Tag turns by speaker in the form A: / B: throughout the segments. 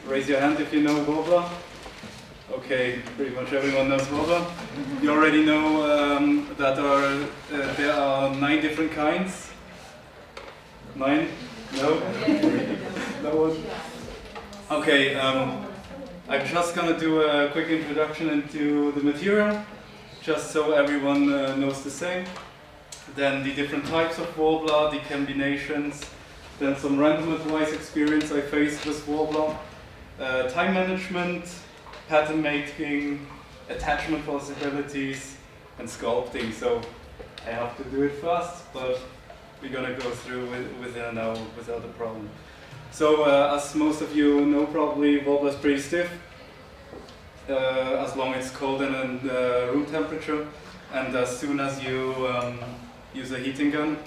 A: raise your hand if you know Worbla. Okay, pretty much everyone knows Worbla. You already know that there are 9 different kinds. 9? No? No one? Okay, I'm just going to do a quick introduction into the material, just so everyone knows the same. Then the different types of Worbla, the combinations, then some random advice experience I faced with Worbla, time management, pattern making, attachment possibilities, and sculpting. So I have to do it fast, but we're going to go through with it now without a problem. So as most of you know probably, Worbla is pretty stiff, as long as it's cold and room temperature. And as soon as you use a heating gun,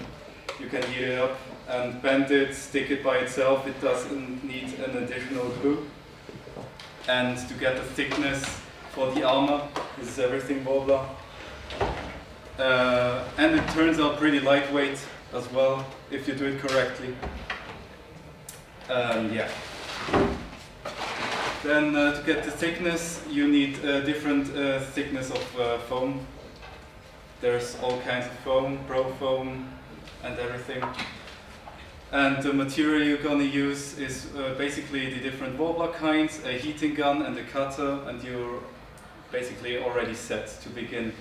A: you can heat it up and bend it, stick it by itself. It doesn't need an additional glue. And to get the thickness for the armor, this is everything Worbla. And it turns out pretty lightweight as well, if you do it correctly. Yeah. Then to get the thickness, you need a different thickness of foam. There's all kinds of foam, pro foam, and everything. And the material you're going to use is basically the different Worbla kinds, a heating gun and a cutter, and you're basically already set to begin.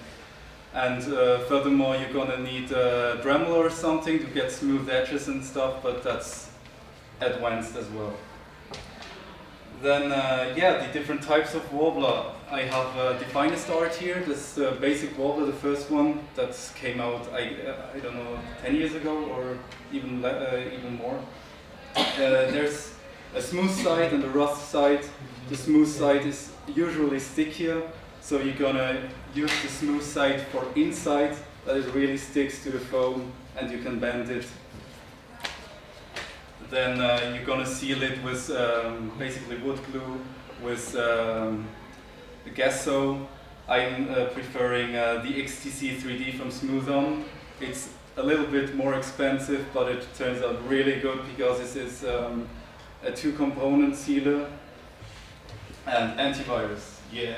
A: And furthermore, you're going to need a Dremel or something to get smooth edges and stuff, but that's advanced as well. Then, yeah, the different types of Worbla. I have the finest art here, this basic Worbla, the first one that came out, I don't know, 10 years ago or even more. There's a smooth side and a rough side. The smooth side is usually stickier, so you're gonna use the smooth side for inside, that it really sticks to the foam and you can bend it. Then you're gonna seal it with basically wood glue with gesso. I'm preferring the XTC 3D from Smooth On. It's a little bit more expensive, but it turns out really good because this is a 2-component sealer and antivirus. Yeah.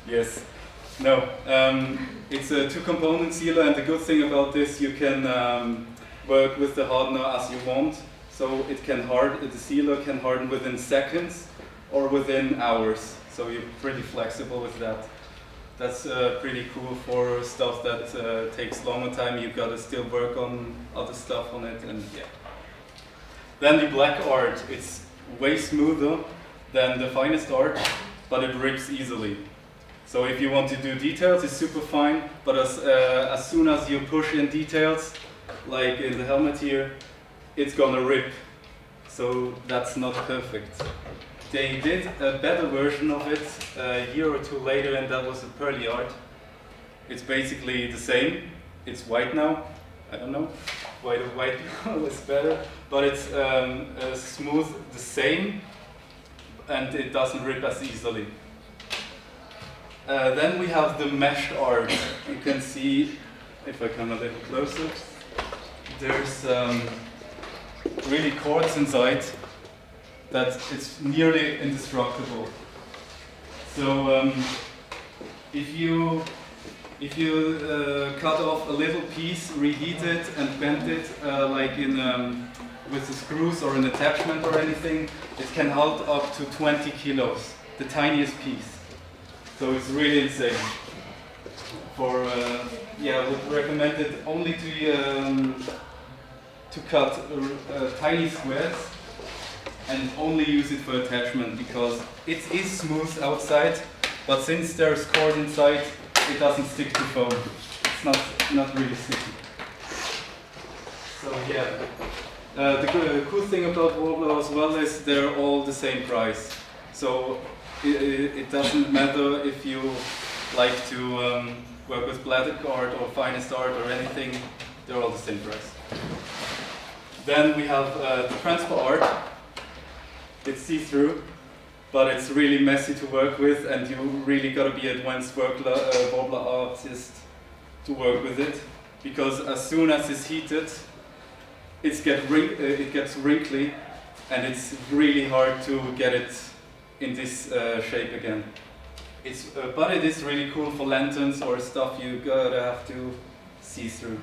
A: Yes. No. It's a 2-component sealer, and the good thing about this, you can work with the hardener as you want. So it can harden. The sealer can harden within seconds or within hours. So you're pretty flexible with that. That's pretty cool for stuff that takes longer time. You've got to still work on other stuff on it, and yeah. Then the black art, it's way smoother than the finest art, but it rips easily. So if you want to do details, it's super fine, but as soon as you push in details, like in the helmet here, it's gonna rip. So that's not perfect. They did a better version of it a year or 2 later, and that was a pearly art. It's basically the same. It's white now. I don't know why the white is better, but it's smooth the same, and it doesn't rip as easily. Then we have the meshed art. You can see, if I come a little closer, there's really cords inside that it's nearly indestructible. So if you cut off a little piece, reheat it and bend it like in with the screws or an attachment or anything, it can hold up to 20 kilos, the tiniest piece. So it's really insane. For yeah, would recommend it only to cut tiny squares and only use it for attachment, because it is smooth outside, but since there's cord inside, it doesn't stick to foam. It's not really sticky. So yeah, the cool thing about Worbla as well is they're all the same price. So it doesn't matter if you like to work with black art or finest art or anything, they're all the same price. Then we have the transfer art. It's see-through, but it's really messy to work with, and you really gotta be an advanced Worbla artist to work with it, because as soon as it's heated, it gets wrinkly, and it's really hard to get it in this shape again. But it is really cool for lanterns or stuff you gotta have to see through.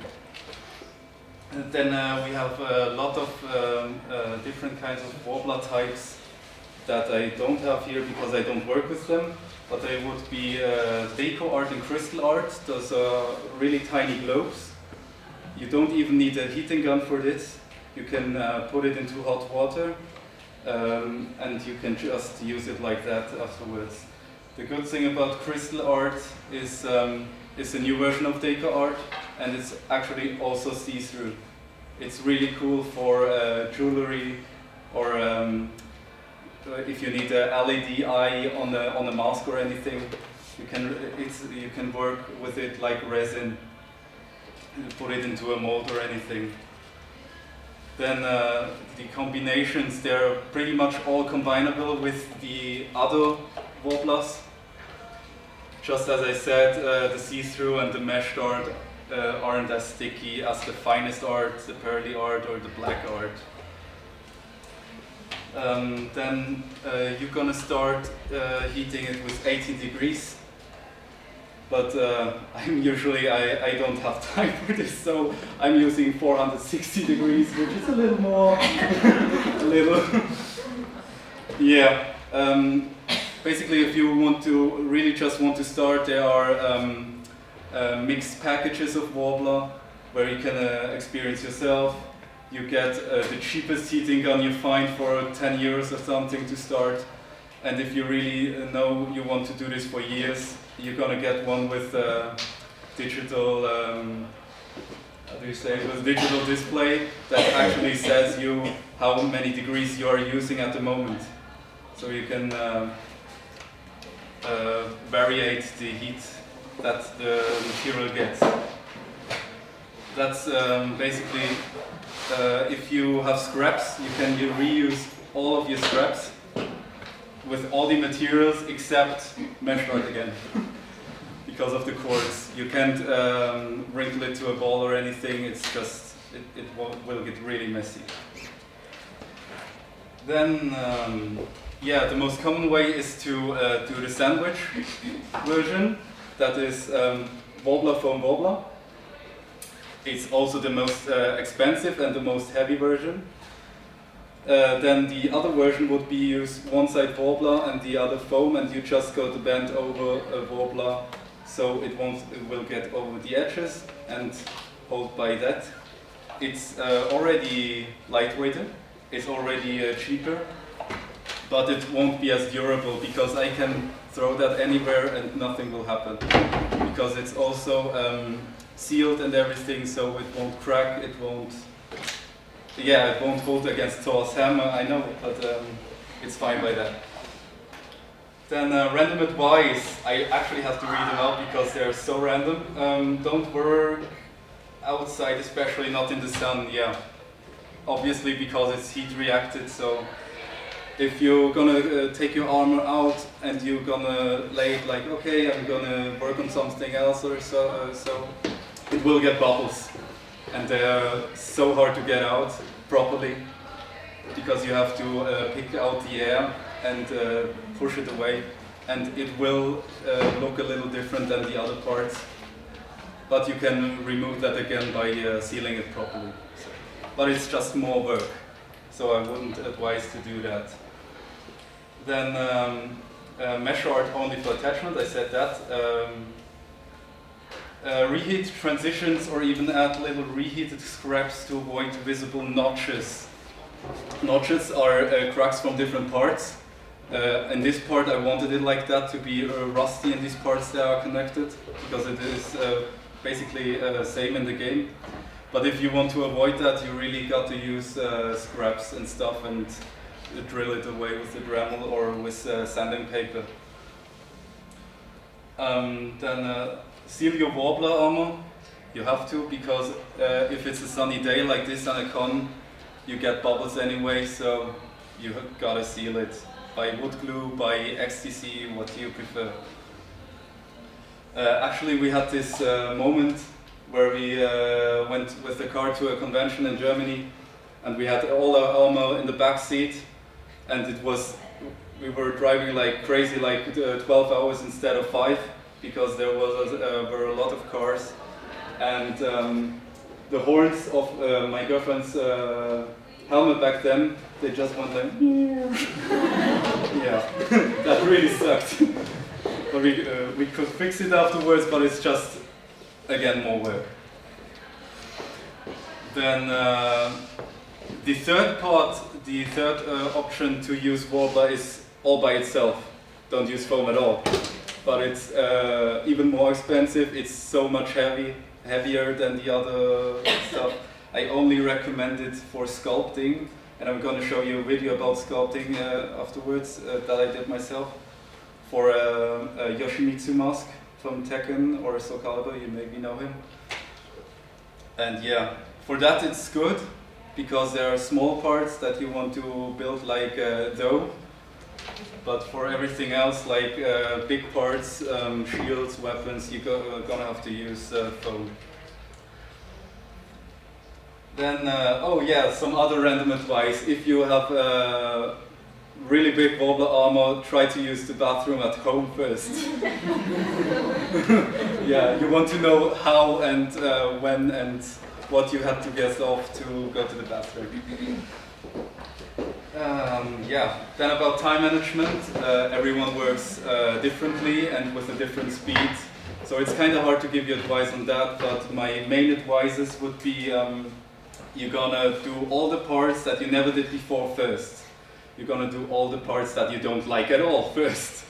A: And then we have a lot of different kinds of Worbla types that I don't have here because I don't work with them. But they would be deco art and crystal art. Those are really tiny globes. You don't even need a heating gun for this. You can put it into hot water and you can just use it like that afterwards. The good thing about crystal art is it's a new version of deco art, and it's actually also see-through. It's really cool for jewelry, or if you need a LED eye on a mask or anything. You can work with it like resin. You put it into a mold or anything. Then the combinations, they're pretty much all combinable with the other Worblas. Just as I said, the see-through and the meshed art aren't as sticky as the finest art, the pearly art or the black art. Then you're gonna start heating it with 18 degrees. But I don't have time for this, so I'm using 460 degrees, which is a little more, yeah. Basically, if you really just want to start, there are mixed packages of Worbla where you can experience yourself. You get the cheapest heating gun you find for 10 euros or something to start. And if you really know you want to do this for years, you're gonna get one with digital, with digital display that actually says you how many degrees you are using at the moment. So you can variate the heat that the material gets. That's basically, if you have scraps, you can reuse all of your scraps with all the materials except mesh art again. Because of the cords. You can't wrinkle it to a ball or anything, it's just, it will get really messy. Then, yeah, the most common way is to do the sandwich version. That is Worbla foam Worbla. It's also the most expensive and the most heavy version. Then the other version would be use one side Worbla and the other foam, and you just go to bend over a Worbla so it will get over the edges and hold by that. It's already lightweighter, it's already cheaper, but it won't be as durable because I can throw that anywhere and nothing will happen. Because it's also sealed and everything, so it won't crack, it won't hold against Thor's hammer, I know, but it's fine by that. Then random advice, I actually have to read them out because they're so random. Don't work outside, especially not in the sun, yeah. Obviously because it's heat reacted, so if you're gonna take your armor out and you're gonna lay it like, okay, I'm gonna work on something else or so it will get bubbles. And they're so hard to get out properly because you have to pick out the air and push it away, and it will look a little different than the other parts, but you can remove that again by sealing it properly. But it's just more work, so I wouldn't advise to do that. Then mesh art only for attachment, I said that. Reheat transitions or even add little reheated scraps to avoid visible notches. Notches are cracks from different parts. In this part I wanted it like that to be rusty in these parts that are connected, because it is basically same in the game. But if you want to avoid that, you really got to use scraps and stuff and drill it away with the Dremel or with sanding paper. Then seal your Worbla armor. You have to, because if it's a sunny day like this on a con, you get bubbles anyway, so you gotta seal it by wood glue, by XTC, what you prefer. Actually, we had this moment where we went with the car to a convention in Germany, and we had all our armor in the back seat, and we were driving like crazy, like 12 hours instead of 5, because there were a lot of cars, and the horns of my girlfriend's helmet back then, they just went like, yeah, that really sucked. But we could fix it afterwards, but it's just, again, more work. Then the third option to use Worbla is all by itself. Don't use foam at all. But it's even more expensive. It's so much heavier than the other stuff. I only recommend it for sculpting, and I'm going to show you a video about sculpting afterwards that I did myself for a Yoshimitsu mask from Tekken or Soul Calibur. You maybe know him. And yeah, for that it's good, because there are small parts that you want to build like dough. But for everything else, like big parts, shields, weapons, you're gonna have to use foam. Then, oh yeah, some other random advice. If you have really big Worbla armor, try to use the bathroom at home first. Yeah, you want to know how and when and what you have to get off to go to the bathroom. Yeah, then about time management. Everyone works differently and with a different speed. So it's kind of hard to give you advice on that, but my main advices would be you're gonna do all the parts that you never did before first. You're gonna do all the parts that you don't like at all first,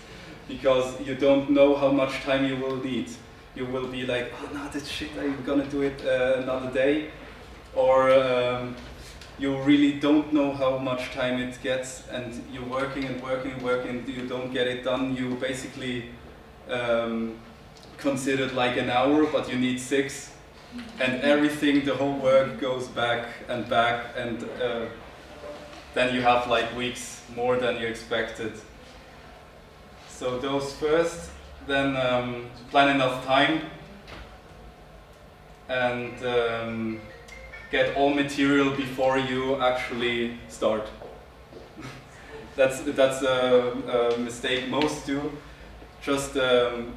A: because you don't know how much time you will need. You will be like, oh no, this shit, I'm gonna do it another day, or you really don't know how much time it gets, and you're working and working and working, and you don't get it done. You basically considered like an hour, but you need 6, and everything, the whole work goes back, and then you have like weeks more than you expected. So those first, then plan enough time, and get all material before you actually start. That's a mistake most do. Just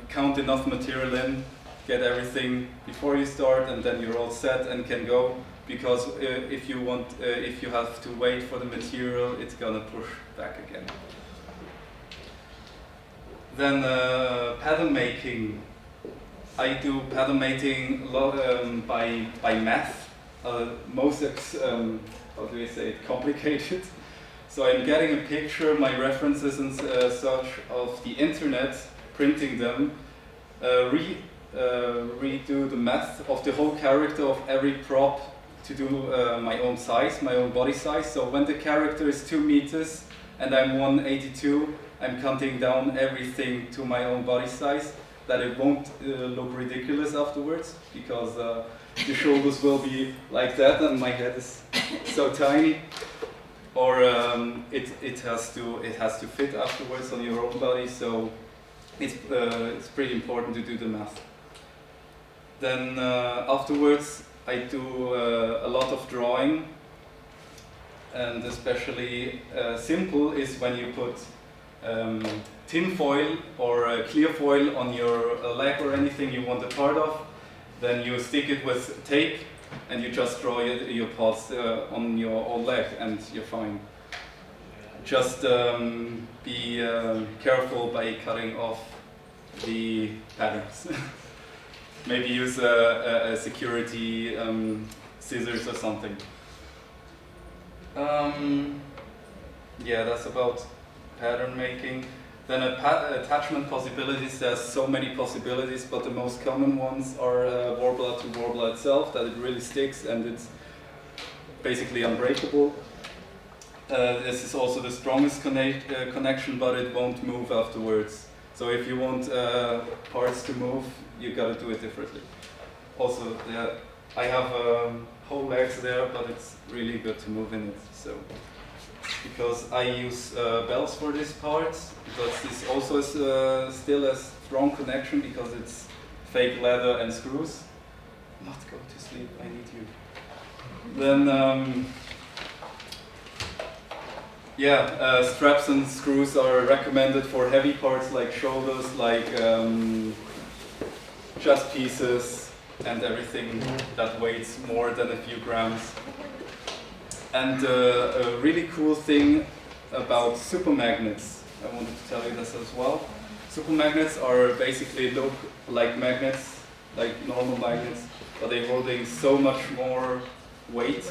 A: count enough material in, get everything before you start, and then you're all set and can go. Because if you have to wait for the material, it's gonna push back again. Then pattern making. I do pattern making by math. Most how do I say it, complicated. So I'm getting a picture, my references and such of the internet, printing them, redo the math of the whole character of every prop to do my own size, my own body size. So when the character is 2 meters and I'm 182, I'm counting down everything to my own body size, that it won't look ridiculous afterwards, because the shoulders will be like that and my head is so tiny. Or it has to fit afterwards on your own body, so it's pretty important to do the math. Then afterwards I do a lot of drawing, and especially simple is when you put tin foil or clear foil on your leg or anything you want a part of, then you stick it with tape and you just draw your parts on your own leg and you're fine. Just be careful by cutting off the patterns. Maybe use a security scissors or something. Yeah, that's about pattern making. Then attachment possibilities, there's so many possibilities, but the most common ones are Worbla to Worbla itself, that it really sticks and it's basically unbreakable. This is also the strongest connection, but it won't move afterwards. So if you want parts to move, you gotta do it differently. Also, yeah, I have whole legs there, but it's really good to move in it. So, because I use belts for these parts, but this also is still a strong connection because it's fake leather and screws. Not go to sleep, I need you. Then Yeah, straps and screws are recommended for heavy parts like shoulders, like chest pieces, and everything that weighs more than a few grams. And a really cool thing about supermagnets, I wanted to tell you this as well. Supermagnets are basically look like magnets, like normal magnets, but they're holding so much more weight.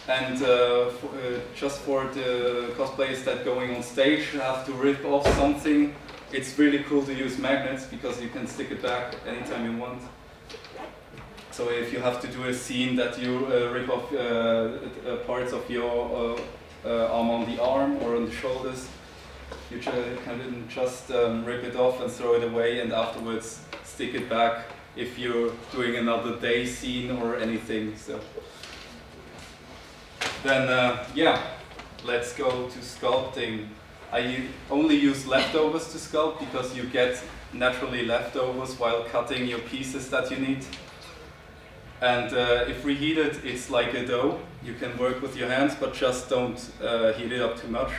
A: And just for the cosplayers that going on stage have to rip off something, it's really cool to use magnets because you can stick it back anytime you want. So if you have to do a scene that you rip off parts of your arm on the arm or on the shoulders, you can just rip it off and throw it away, and afterwards stick it back if you're doing another day scene or anything. So then yeah, let's go to sculpting. I only use leftovers to sculpt because you get naturally leftovers while cutting your pieces that you need. And if reheated, it's like a dough. You can work with your hands, but just don't heat it up too much.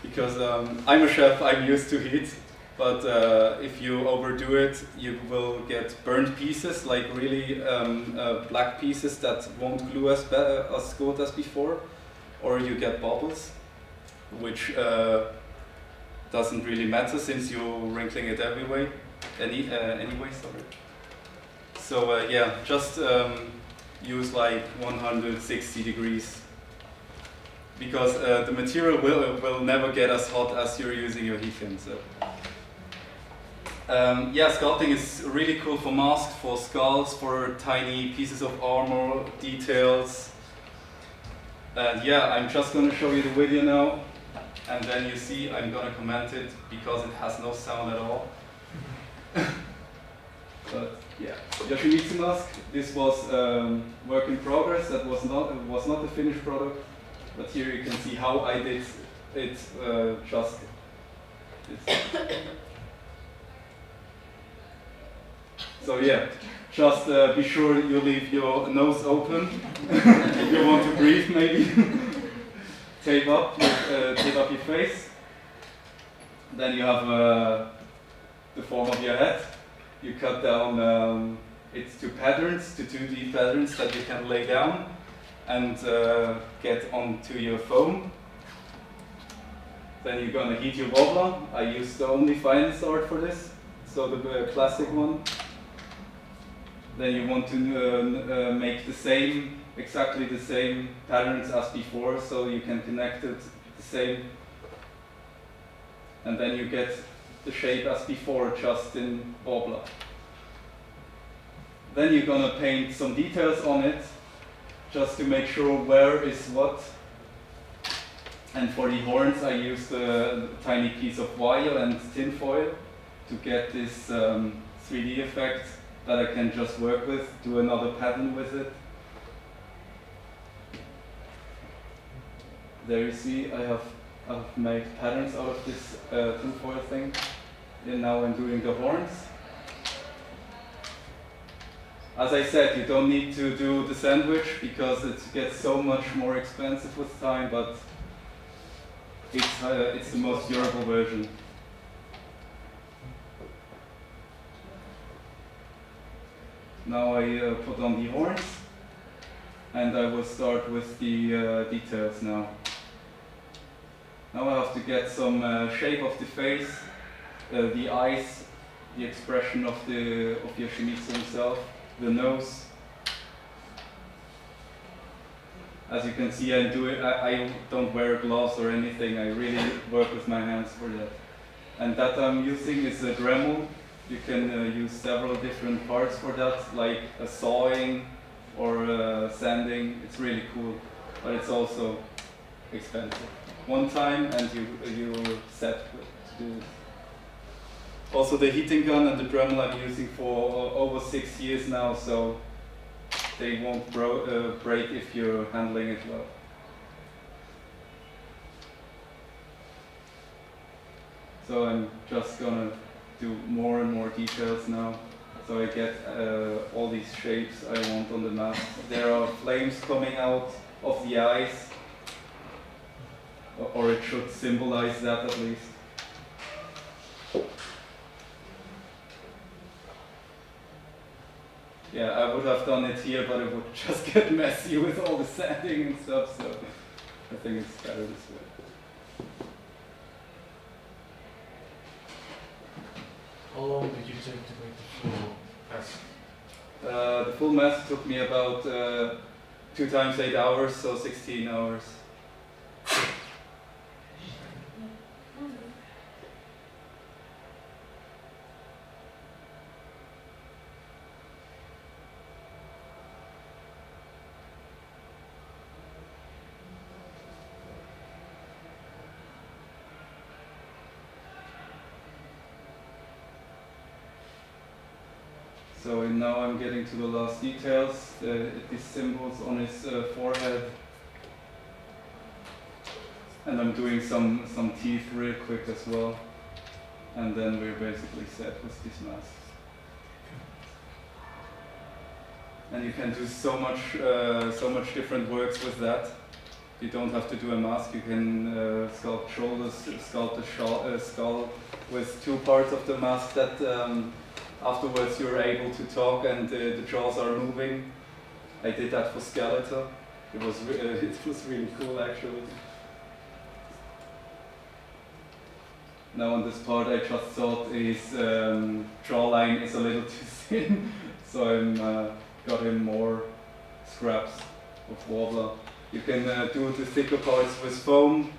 A: Because I'm a chef, I'm used to heat. But if you overdo it, you will get burnt pieces, like really black pieces that won't glue as good as before. Or you get bubbles, which doesn't really matter since you're wrinkling it anyway. Anyway, sorry. So yeah, just use like 160 degrees, because the material will never get as hot as you're using your heat gun. So yeah, sculpting is really cool for masks, for skulls, for tiny pieces of armor, details. And yeah, I'm just going to show you the video now, and then you see I'm going to comment it because it has no sound at all. But yeah, Yoshimitsu mask. This was work in progress. That was not the finished product. But here you can see how I did it. Just so yeah, just be sure you leave your nose open. If you want to breathe, maybe tape up your face. Then you have the form of your head. You cut down it to patterns, to 2D patterns that you can lay down and get onto your foam. Then you're going to heat your Worbla. I used the only finest art for this, so the classic one. Then you want to make exactly the same patterns as before, so you can connect it the same. And then you get the shape as before, just in Worbla. Then you're going to paint some details on it, just to make sure where is what. And for the horns, I used a tiny piece of wire and tin foil to get this 3D effect that I can just work with, do another pattern with it. There you see, I've made patterns out of this tin foil thing. And now I'm doing the horns. As I said, you don't need to do the sandwich because it gets so much more expensive with time, but it's the most durable version. Now I put on the horns, and I will start with the details now. Now I have to get some shape of the face. The eyes, the expression of Yoshimitsu himself, the nose. As you can see, I don't wear gloves or anything. I really work with my hands for that. And that I'm using is a Dremel. You can use several different parts for that, like a sawing or sanding. It's really cool, but it's also expensive. One time and you're set to do it. Also the heating gun and the Dremel I'm using for over 6 years now, so they won't break if you're handling it well. So I'm just gonna do more and more details now, so I get all these shapes I want on the mask. There are flames coming out of the eyes. or it should symbolize that at least. Yeah, I would have done it here, but it would just get messy with all the sanding and stuff, so I think it's better this way.
B: How long did you take to make the full mask?
A: The full mask took me about 2 times 8 hours, so 16 hours. So now I'm getting to the last details, these symbols on his forehead. And I'm doing some teeth real quick as well. And then we're basically set with these masks. And you can do so much different works with that. You don't have to do a mask, you can sculpt shoulders, sculpt a skull with 2 parts of the mask that afterwards you're able to talk and the jaws are moving. I did that for Skeletor. It was really cool actually. Now on this part I just thought his jawline is a little too thin, so I got him more scraps of Worbla. You can do the thicker parts with foam,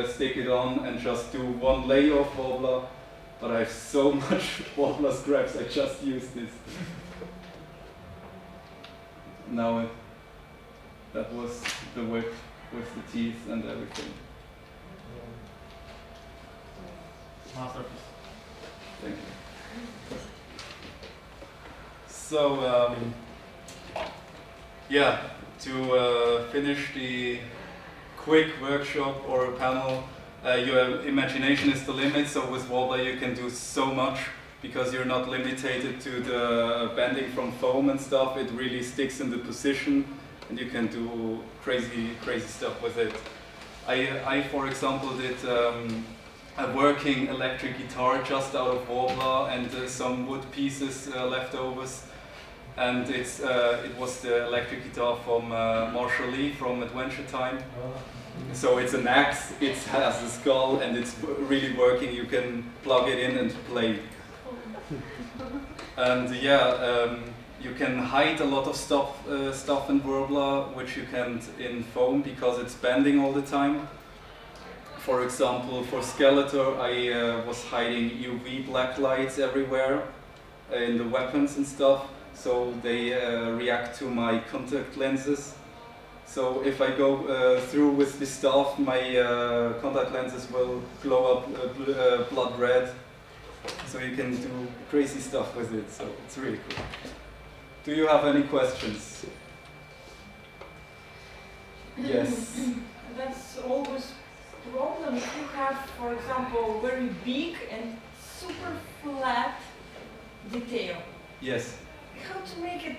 A: stick it on and just do 1 layer of Worbla. But I have so much Worbla scraps, I just use this. Now that was the whip with the teeth and everything.
B: Masterpiece.
A: Thank you. So, yeah, to finish the quick workshop or panel, your imagination is the limit, so with Worbla you can do so much because you're not limited to the bending from foam and stuff. It really sticks in the position and you can do crazy stuff with it. I for example, did a working electric guitar just out of Worbla and some wood pieces leftovers. And it was the electric guitar from Marshall Lee from Adventure Time. So it's an axe, it has a skull and it's really working, you can plug it in and play. And yeah, you can hide a lot of stuff in Worbla which you can't in foam because it's bending all the time. For example, for Skeletor I was hiding UV black lights everywhere in the weapons and stuff, so they react to my contact lenses. So if I go through with this stuff, my contact lenses will glow up blood red. So you can do crazy stuff with it, so it's really cool. Do you have any questions? Yes.
C: That's always a problem if you have, for example, very big and super flat detail.
A: Yes.
C: How to make it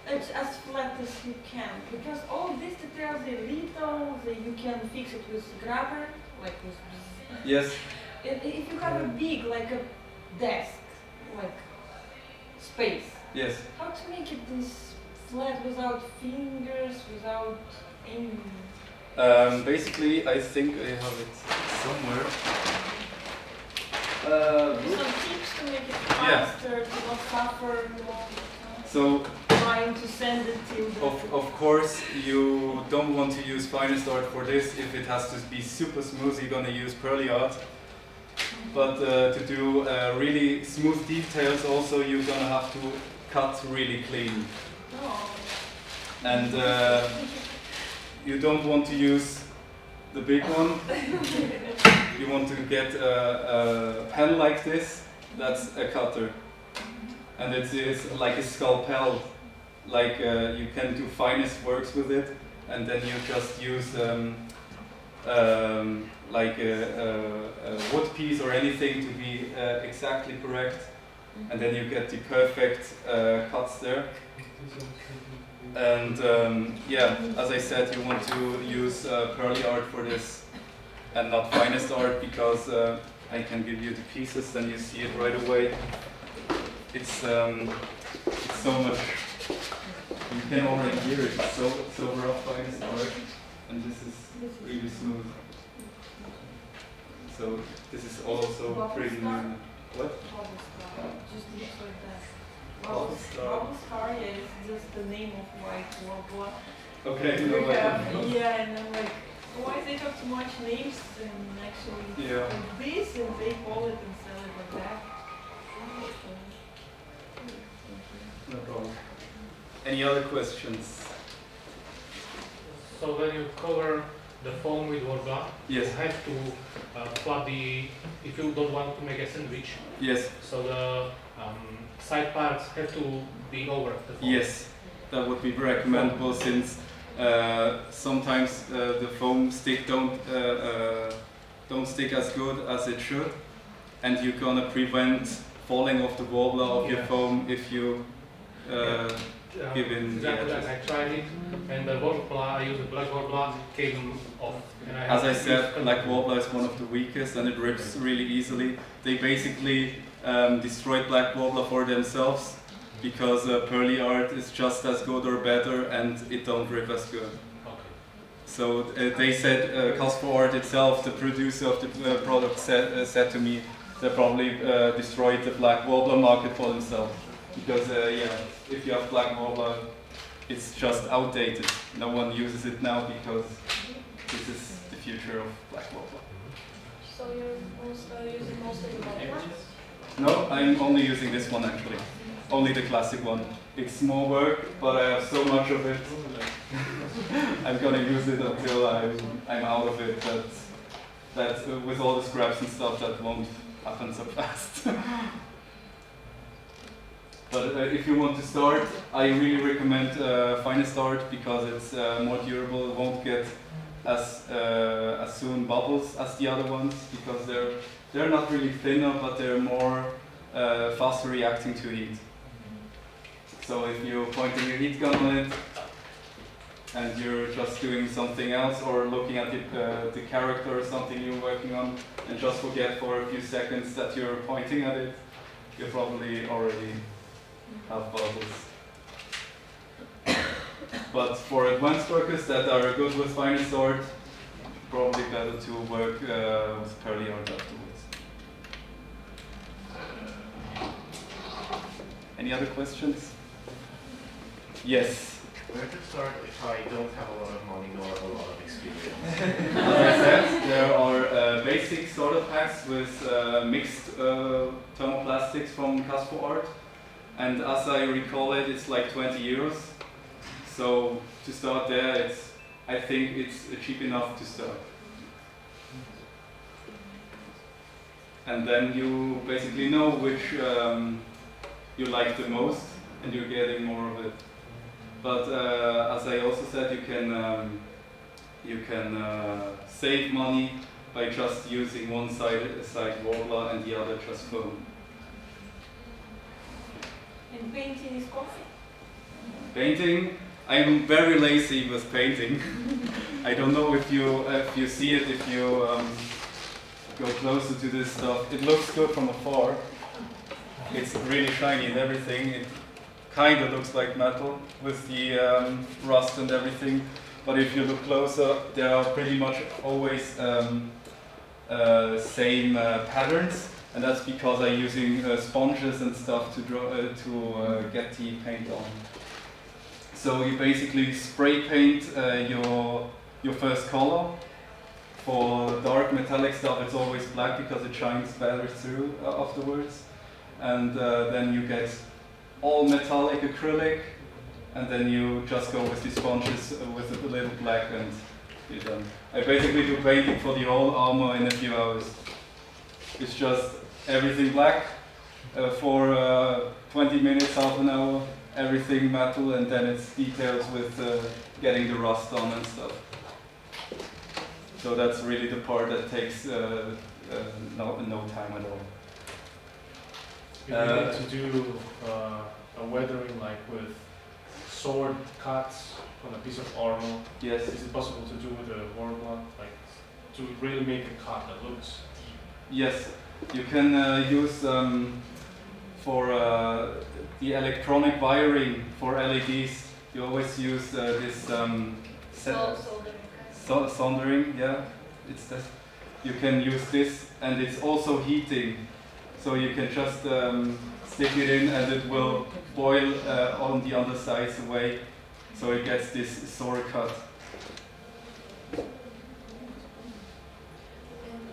C: as flat as you can, because all these details are little, you can fix it with grabber, like with...
A: Yes.
C: If you have a big, like a desk, like space,
A: yes.
C: How to make it this flat without fingers, without any...
A: Basically, I think I have it somewhere.
C: some tips to make it faster, to not suffer long.
A: So,
C: trying to send it to the...
A: Of course, you don't want to use finest art for this. If it has to be super smooth, you're going to use pearly art. But to do really smooth details also, you're going to have to cut really clean.
C: Oh.
A: And you don't want to use the big one. You want to get a pen like this, that's a cutter. And it is like a scalpel, like you can do finest works with it, and then you just use like a wood piece or anything to be exactly correct. and then you get the perfect cuts there. And yeah, as I said, you want to use pearly art for this and not finest art, because I can give you the pieces, then you see it right away. It's so much, you can already hear it, it's so rough finest art, and this is really smooth. So this is also pretty new. What?
C: Just looks like that.
A: Bubble star.
C: Bubble star, yeah, it's just the name of white Worbla.
A: Okay, you know what?
C: Yeah, and I'm like, why they have too much names and actually
A: Yeah.
C: like this, and they call it and sell it like that.
A: No problem. Any other questions?
B: So when you cover the foam with Worbla,
A: Yes.
B: you have to flap the, if you don't want to make a sandwich,
A: Yes.
B: so the side parts have to be over the foam.
A: Yes, that would be recommendable, since sometimes the foam stick don't stick as good as it should, and you're gonna prevent falling off the Worbla of your foam if you give in the
B: Exactly,
A: edges.
B: I tried it, and the Worbla, I used the black Worbla, came off. And I
A: As I
B: had to
A: said,
B: use
A: black Worbla is one of the weakest, and it rips really easily. They basically destroyed black Worbla for themselves, because pearly art is just as good or better, and it don't rip as good.
B: Okay.
A: So they said, COSPLAY Art itself, the producer of the product, said to me, they probably destroyed the black Worbla market for themselves. Because yeah, if you have black Worbla, it's just outdated. No one uses it now, because this is the future of black Worbla.
D: So you're using mostly Worbla?
A: No, I'm only using this one actually. Only the classic one. It's more work, but I have so much of it. I'm gonna use it until I'm out of it. That with all the scraps and stuff, that won't happen so fast. But if you want to start, I really recommend finest art, because it's more durable. It won't get as soon bubbles as the other ones, because they're not really thinner, but they're more faster reacting to heat. So if you're pointing your heat gun on it and you're just doing something else, or looking at the character or something you're working on, and just forget for a few seconds that you're pointing at it, you probably already have bubbles. But for advanced workers that are good with finest art, probably better to work with pearly art afterwards. Any other questions? Yes.
E: Where to start if I don't have a lot of money nor a lot of experience?
A: As I said, there are basic starter packs with mixed thermoplastics from COSPLAY Art, and as I recall it, it's like 20 euros. So to start there, I think it's cheap enough to start. And then you basically know which you like the most, and you're getting more of it. But as I also said, you can save money by just using one side Worbla and the other just foam.
C: And painting is coffee?
A: Painting, I'm very lazy with painting. I don't know if you see it, if you go closer to this stuff. It looks good from afar. It's really shiny and everything. It kind of looks like metal with the rust and everything. But if you look closer, there are pretty much always same patterns, and that's because I'm using sponges and stuff to get the paint on. So you basically spray paint your first color. For dark metallic stuff, it's always black because it shines better through afterwards. And then you get all metallic acrylic, and then you just go with the sponges with a little black, and you're done. I basically do painting for the whole armor in a few hours. It's just everything black for 20 minutes, half an hour, everything metal, and then it's details with getting the rust on and stuff. So that's really the part that takes no time at all.
E: If you need to do a weathering like with sword cuts on a piece of armor,
A: Yes.
E: is it possible to do with a Worbla, like to really make a cut that looks deep?
A: Yes, you can use for the electronic wiring for LEDs. You always use this soldering. Yeah, it's this. You can use this, and it's also heating, so you can just stick it in, and it will boil on the undersides away, so it gets this sword cut.
D: And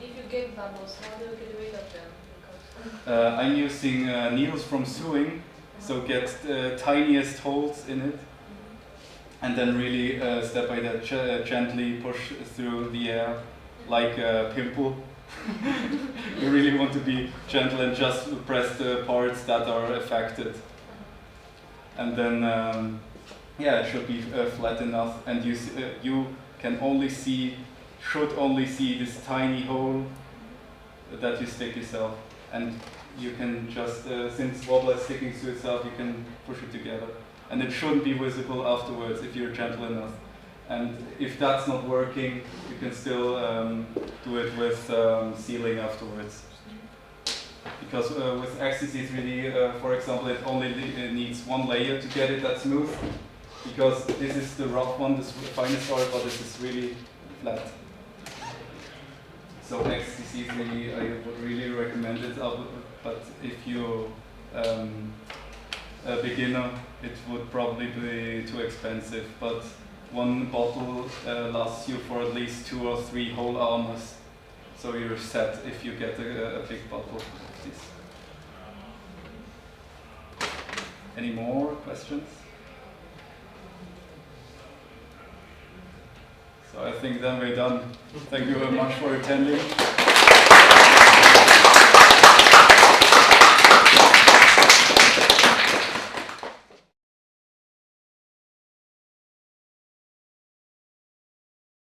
D: if you get bubbles, how do you get rid of them? Because
A: I'm using needles from sewing, so get the tiniest holes in it, and then really step by step gently push through the air like a pimple. You really want to be gentle and just press the parts that are affected, and then yeah, it should be flat enough, and you can only should only see this tiny hole that you stick yourself, and you can just since Worbla is sticking to itself, you can push it together, and it shouldn't be visible afterwards if you're gentle enough. And if that's not working, you can still do it with sealing afterwards. Because with ecstasy, it's really, for example, it only needs one layer to get it that smooth. Because this is the rough one, the finest art, but this is really flat. So ecstasy is really, I would really recommend it. But if you're a beginner, it would probably be too expensive. But one bottle lasts you for at least 2 or 3 whole armors, so you're set if you get a big bottle of this. Any more questions? So I think then we're done. Thank you very much for attending.